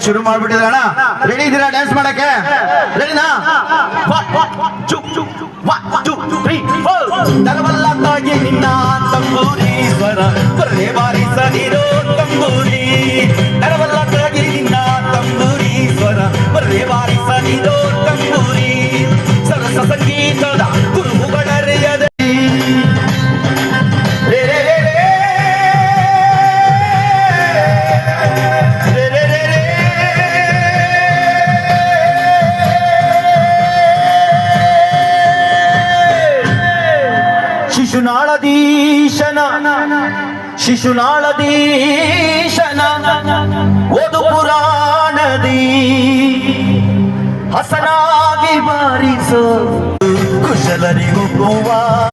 ಶುರು ಮಾಡ್ಬಿಟ್ಟಿದ್ರ ಅಣ್ಣ. ರೆಡಿ ಇದೀರಾ ಡ್ಯಾನ್ಸ್ ಮಾಡಕ್ಕೆ? ರೆಡಿನಾ? ತರವಲ್ಲಾಗಿ ನಿನ್ನ ತಂಬೂರಿ ಸ್ವರ ಬರೇ ಬಾರಿಸದಿರೋ ತಂಬೂರಿ. ತರವಲ್ಲಾಗಿ ನಿನ್ನ ತಂಬೂರಿ ಸ್ವರ ಬರೇ ಬಾರಿಸದಿರೋ ತಂಬೂರಿ. ಸರಸ ಸಂಗೀತದ ಗುರುಗಳರೆಯದ ಶಿಶುನಾಳದೀಶನ ಓದು ಪುರಾಣದಿ ಹಸನಾಗಿ ಬಾರಿಸೋ ಕುಶಲರಿಗೊಬ್ಬುವ